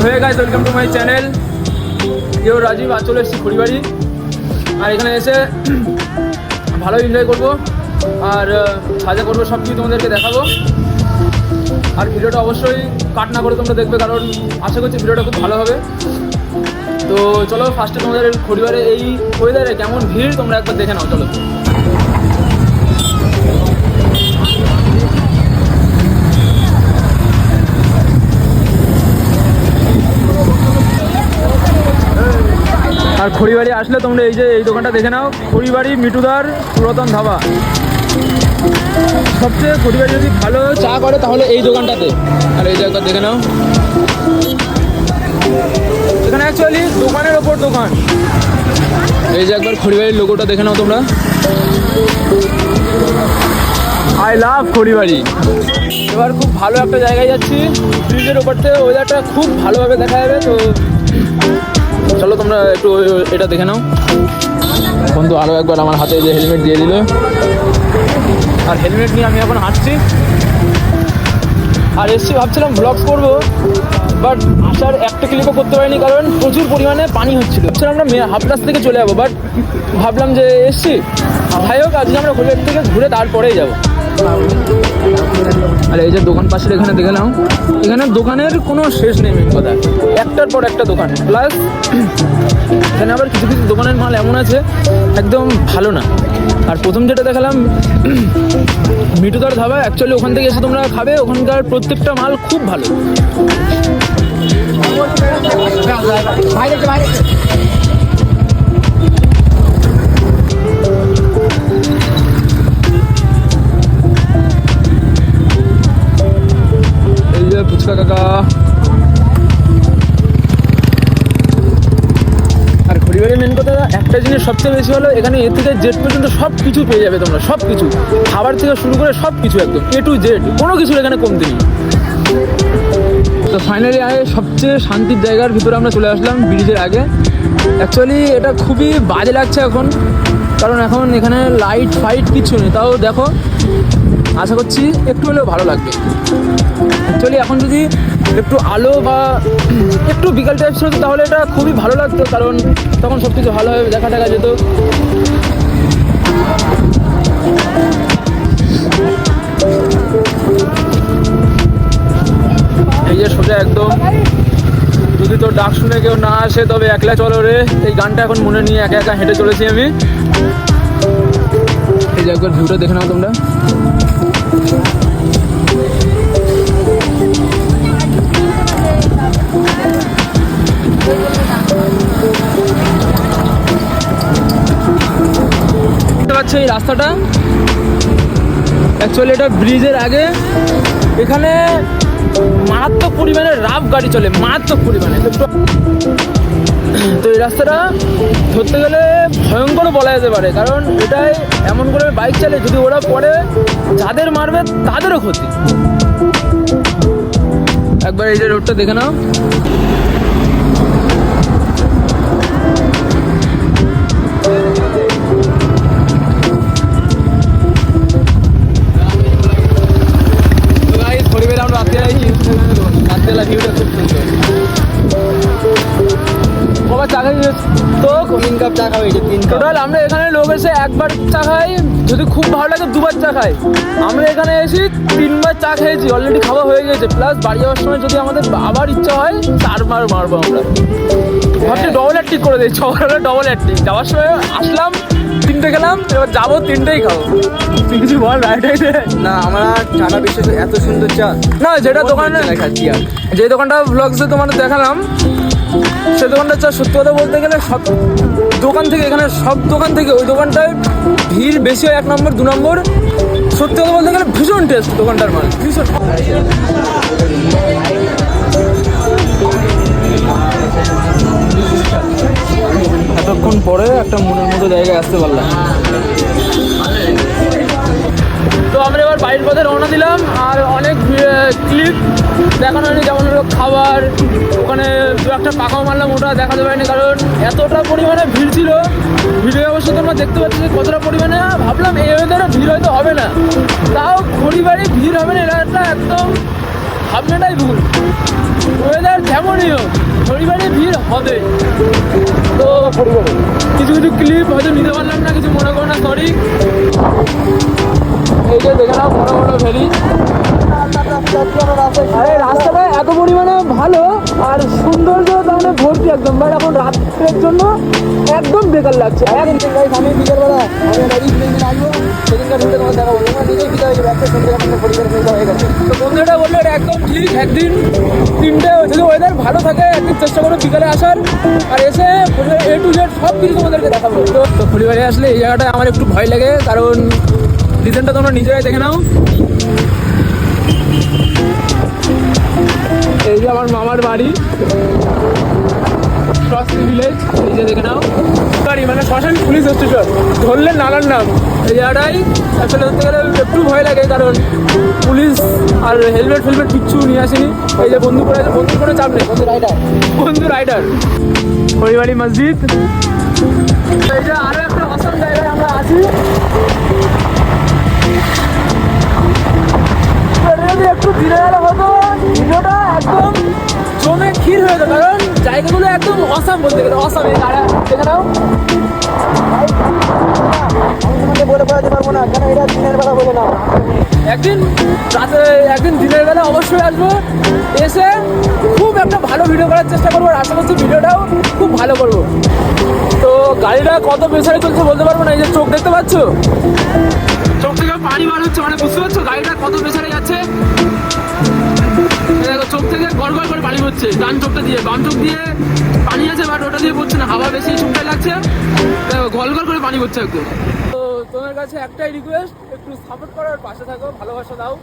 হয়ে guys, welcome to my channel. ইও রাজীব, আজ চলে এসেছি খড়িবাড়ি। আর এখানে এসে ভালো এনজয় করবো আর সাজা করবো, সব কিছু তোমাদেরকে দেখাবো। আর ভিডিওটা অবশ্যই কাট না করে তোমরা দেখবে, কারণ আশা করছি ভিডিওটা খুব ভালো হবে। তো চলো ফার্স্টে তোমাদের খড়িবাড়ি এই ওয়েদারে কেমন ভিড় তোমরা একবার দেখে নাও। চলো আর খড়িবাড়ি আসলে তোমরা এই যে এই দোকানটা দেখে নাও, খড়িবাড়ি মিটুদার পুরাতন ধাবা। সবচেয়ে খড়িবাড়ি যদি ভালো চা করে তাহলে এই দোকানটাতে। আর এই জায়গা দেখে নাও, এখানে অ্যাকচুয়ালি দোকানের ওপর দোকান। এই যে একবার খড়িবাড়ির লোগোটা দেখে নাও তোমরা, আই লাভ খড়িবাড়ি। এবার খুব ভালো একটা জায়গায় যাচ্ছি, ব্রিজের ওপর থেকে ওয়েদারটা খুব ভালোভাবে দেখা যাবে। তো চলো তোমরা একটু এটা দেখে নাও। বন্ধু আরও একবার আমার হাতে যে হেলমেট দিয়ে দিল, আর হেলমেট নিয়ে আমি এখন হাঁটছি। আর এসছি ভাবছিলাম ব্লগস করবো, বাট আসার একটা ক্লিপও করতে পারিনি, কারণ প্রচুর পরিমাণে পানি হচ্ছিলো। আমরা হাফলাস থেকে চলে যাবো, বাট ভাবলাম যে এসছি, যাই হোক আজকে আমরা খড়িবাড়ি থেকে ঘুরে তারপরেই যাবো। আর এই যে দোকান পাশের এখানে দেখে নাও, এখানে দোকানের কোনো শেষ নেই। মেন কথা, একটার পর একটা দোকান, প্লাস এখানে আবার কিছু কিছু দোকানের মাল এমন আছে একদম ভালো না। আর প্রথম যেটা দেখালাম মিটুদার ধাবা, অ্যাকচুয়ালি ওখান থেকে এসে তোমরা খাবে, ওখানকার প্রত্যেকটা মাল খুব ভালো। এই যে ফুচকা কাকা। আর খড়িবাড়ির মেন কথা একটা জিনিস সবচেয়ে বেশি হলো, এখানে এ থেকে জেড পর্যন্ত সব কিছু পেয়ে যাবে তোমরা, সব কিছু, খাবার থেকে শুরু করে সব কিছু, একদম এ টু জেড, কোনো কিছুর এখানে কমতি নেই। তো ফাইনালি সবচেয়ে শান্তির জায়গার ভিতরে আমরা চলে আসলাম, ব্রিজের আগে। অ্যাকচুয়ালি এটা খুবই বাজে লাগছে এখন, কারণ এখন এখানে লাইট ফাইট কিছু নেই। তাও দেখো, আশা করছি একটু হলেও ভালো লাগবে। অ্যাকচুয়ালি এখন যদি একটু আলো বা একটু বিকাল টাইপস হতো তাহলে এটা খুবই ভালো লাগতো, কারণ তখন সব কিছু ভালোভাবে দেখা যেত। এই যে সোজা একদম, যদি তোর ডাক শুনে কেউ না আসে তবে একলা চলো রে, এই গানটা এখন মনে নিয়ে একা একা হেঁটে চলেছি আমি। এই যে একবার ভিউটা দেখে নাও তোমরা। দেখতে পাচ্ছ এই রাস্তাটা, অ্যাকচুয়ালি এটা ব্রিজের আগে। এখানে মারাত্মক পরিমাণে রাফ গাড়ি চলে, মারাত্মক পরিমাণে। তো এই রাস্তাটা ধরতে গেলে ভয়ঙ্কর বলা যেতে পারে, কারণ এটাই এমন করে বাইক চালে, যদি ওরা পড়ে যাদের মারবে তাদেরও ক্ষতি। একবার এই যে রোডটা দেখে নাও। আমরা রাত্রেবেলা ভিউটা খুব সুন্দর। কবার চা খাই তো 3 কাপ চা খাওয়া হয়েছে, 3 টোটাল। আমরা এখানে লোক এসে একবার চা খাই, যদি খুব ভালো লাগে 2বার চা খাই। আমরা এখানে এসে 3বার চা খেয়েছি, অলরেডি খাওয়া হয়ে গেছে। প্লাস বাড়ি যাওয়ার সময় যদি আমাদের আবার ইচ্ছা হয় 4বার মারবো আমরা। ভাবছি ডবল অ্যাক্টিং করে দিই, সকালে ডবল অ্যাক্টিং। যাওয়ার সময় আসলাম 3টে খেলাম, এবার যাবো 3টেই খাবো। তুই কিছু বল রাইট না, আমরা সারা বিশ্বে এত সুন্দর চা না, যেটা দোকানে খাচ্ছি। আর যে দোকানটা ব্লগসে তোমাদের দেখালাম, সে দোকানটা চা সত্যি কথা বলতে গেলে সব দোকান থেকে, এখানে সব দোকান থেকে ওই দোকানটায় ভিড় বেশি হয় 1 নম্বর 2 নম্বর। সত্যি কথা বলতে গেলে ভীষণ টেস্ট দোকানটার মাল, ভীষণ। এতক্ষণ পরে একটা মনের মতো জায়গায় আসতে পারলাম। তো আমরা এবার বাড়ির পথে রওনা দিলাম। আর অনেক ক্লিপ দেখানো হয়নি, যেমন হলো খাবার, ওখানে দু একটা পাকাও মারলাম, ওটা দেখাতে পারিনি কারণ এতটা পরিমাণে ভিড় ছিল। ভিড়ে অবশ্য তোমরা দেখতে পাচ্ছি কতটা পরিমাণে। ভাবলাম এই ওয়েদারে ভিড় হয়তো হবে না, তাও খড়িবাড়ি ভিড় হবে না, এটা একদম ভাবনাটাই ভুল। ওয়েদার যেমনই হোক পরিবারে ভিড় হবে। তো কিছু কিছু ক্লিপ হয়তো নিতে পারলাম না, কিছু মনে করো না, সরি। এই যে দেখে নাও বড় বড় ভ্যালি। আরে রাস্তাটা এত পরিমাণে ভালো আর সৌন্দর্য তাহলে ভর্তি একদম, বাট এখন রাত্রের জন্য একদম বেকার লাগছে। আমি বিকেলবেলা আমি বাড়ি দিন আসবো, সেদিনকার ভিডিও তোমার দেখাবো, তোমরা নিজেই বিকেল হয়ে যাবে, একটা সুন্দর একটা পরিবার মিলিত হয়ে গেছে। তো বন্ধুটা বললো এটা একদম ঠিক। একদিন 3টে যদি ওয়েদার ভালো থাকে একদিন চেষ্টা করো বিকালে আসার, আর এসে A to Z সব কিছু তোমাদেরকে দেখাবো। তো পরিবারে আসলে এই জায়গাটায় আমার একটু ভয় লাগে, কারণ রিজনটা তোমরা নিজেরাই দেখে নাও। এই যে আমার মামার বাড়ি ভিলেজ, এই যে দেখে নাও বাড়ি, মানে শ্মশান পুলিশ স্টেশন, ধরলে নালার নাম। এই জায়গাটাই আসলে ধরতে গেলে একটু ভয় লাগে, কারণ পুলিশ আর হেলমেট ফেলমেট কিচ্ছু নিয়ে আসেনি। এই যে বন্ধু করে, বন্ধু করে চাপ নেই, বন্ধু রাইডার। হরিবাড়ি মসজিদ। এই যে আরো একটা অসম জায়গায় আমরা আছি। যদি একটু দিনের বেলা হতো ভিডিওটা একদম জমে ক্ষীর হয়ে যেত, কারণ জায়গাগুলো একদম অসাম বলতে গেলে, অসাম। এই গাড়া দেখে নাও। আমি তোমাকে বলে পড়াতে পারবো না, কেন এটা দিনের বেলা বলে না। একদিন রাতে, একদিন দিনের বেলা অবশ্যই আসবো, এসে খুব একটা ভালো ভিডিও করার চেষ্টা করবো, আর আশা করছি ভিডিওটাও খুব ভালো করবো। তো গাড়িটা কত প্রেসারে চলছে বলতে পারবো না। এই যে চোখ দেখতে পাচ্ছ, চোখ থেকে পানি বার হচ্ছে, মানে বুঝতে পারছো গাড়িটা কত প্রেসারে যাচ্ছে। দেখো চোখ থেকে গড় গড় করে পানি পড়ছে, ডান চোখটা দিয়ে, বাম চোখ দিয়ে পানি আছে, বাট ওটা দিয়ে পড়ছে না, হাওয়া বেশি চোখটাই লাগছে। দেখো গল গল করে পানি পড়ছে একদম। তো তোমার কাছে একটাই রিকোয়েস্ট, একটু সাপোর্ট করার, পাশে থাকো, ভালোবাসা দাও।